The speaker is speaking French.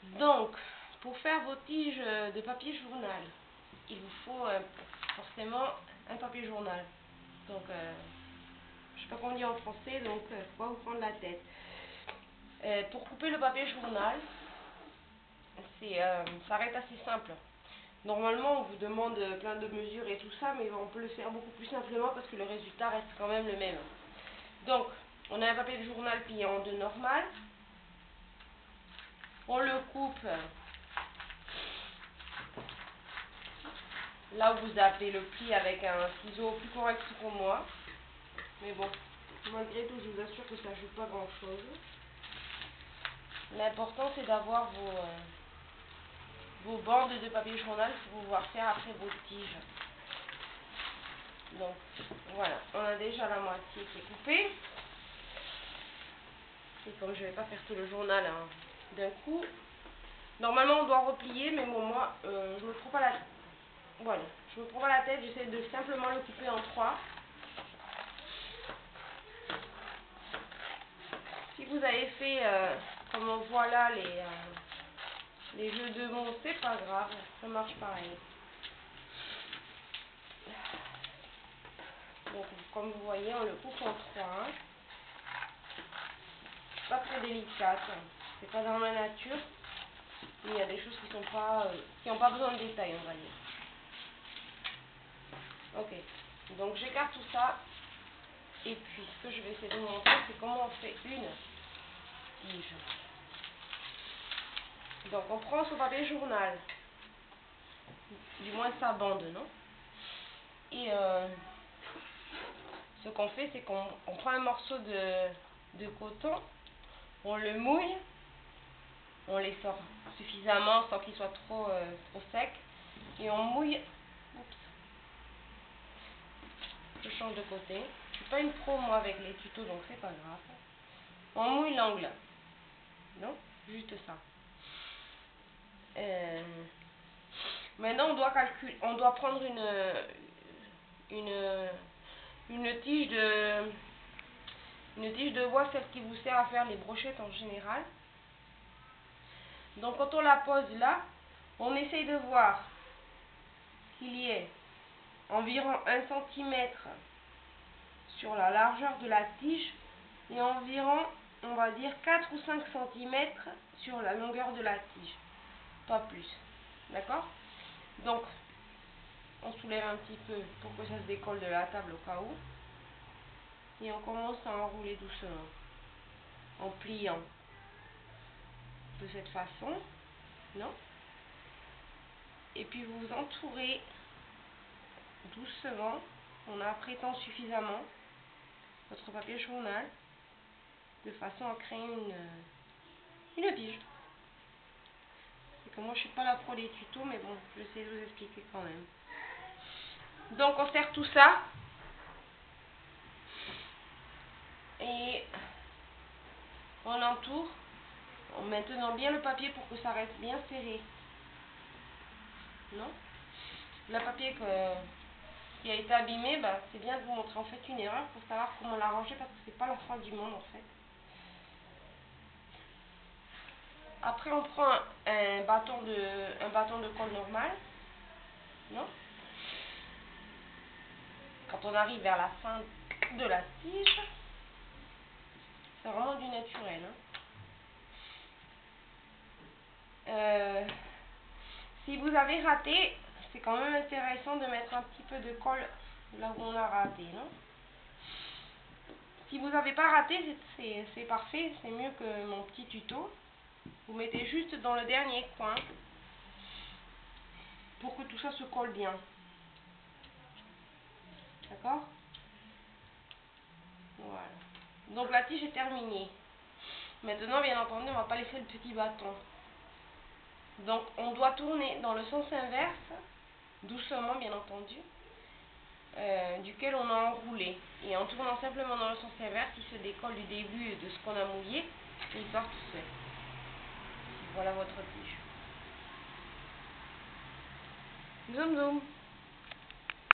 Donc, pour faire vos tiges de papier journal, il vous faut forcément un papier journal. Donc, je ne sais pas comment on dit en français, donc il ne faut pas vous prendre la tête. Pour couper le papier journal, ça reste assez simple. Normalement, on vous demande plein de mesures et tout ça, mais on peut le faire beaucoup plus simplement parce que le résultat reste quand même le même. Donc, on a un papier de journal plié en deux normal. On le coupe là où vous avez le pli avec un ciseau plus correct pour moi. Mais bon, malgré tout, je vous assure que ça ne joue pas grand chose. L'important, c'est d'avoir vos bandes de papier journal pour pouvoir faire après vos tiges. Donc, voilà, on a déjà la moitié qui est coupée. Et comme je ne vais pas faire tout le journal d'un coup, normalement on doit replier, mais bon, moi, je me prends pas la tête. Voilà, je me prends pas la tête, j'essaie de simplement le couper en trois. Si vous avez fait, comme on voit là, les jeux de mots, c'est pas grave, ça marche pareil. Donc, comme vous voyez, on le coupe en trois. Pas très délicate, c'est pas dans la nature, mais il y a des choses qui sont pas, qui n'ont pas besoin de détails, on va dire. Ok, donc j'écarte tout ça, et puis ce que je vais essayer de vous montrer, c'est comment on fait une tige. Donc on prend son papier journal, du moins sa bande, non? Et ce qu'on fait, c'est qu'on prend un morceau de coton, on le mouille, on les sort suffisamment sans qu'il soit trop sec, et on mouille. Oups. Je change de côté. Je suis pas une pro moi avec les tutos, donc c'est pas grave. On mouille l'angle. Non, juste ça. Maintenant, on doit prendre une tige de bois, celle qui vous sert à faire les brochettes en général. Donc quand on la pose là, on essaye de voir qu'il y ait environ 1 cm sur la largeur de la tige et environ, on va dire, 4 ou 5 cm sur la longueur de la tige. Pas plus. D'accord? Donc, on soulève un petit peu pour que ça se décolle de la table au cas où. Et on commence à enrouler doucement, en pliant de cette façon, non? Et puis vous entourez doucement, en apprêtant suffisamment votre papier journal, de façon à créer une tige. C'est que moi je suis pas la pro des tutos, mais bon, je vais essayer de vous expliquer quand même. Donc on serre tout ça. Et on entoure en maintenant bien le papier pour que ça reste bien serré. Non? Le papier qui a été abîmé, bah, c'est bien de vous montrer en fait une erreur pour savoir comment l'arranger parce que c'est pas la fin du monde en fait. Après on prend un bâton de colle normal. Non? Quand on arrive vers la fin de la tige, c'est vraiment du naturel. Si vous avez raté, c'est quand même intéressant de mettre un petit peu de colle là où on a raté, non? Si vous n'avez pas raté, c'est parfait, c'est mieux que mon petit tuto. Vous mettez juste dans le dernier coin pour que tout ça se colle bien. D'accord? Voilà. Donc la tige est terminée. Maintenant, bien entendu, on ne va pas laisser le petit bâton. Donc on doit tourner dans le sens inverse, doucement bien entendu, duquel on a enroulé. Et en tournant simplement dans le sens inverse, il se décolle du début de ce qu'on a mouillé et il part tout seul. Voilà votre tige. Zoom zoom.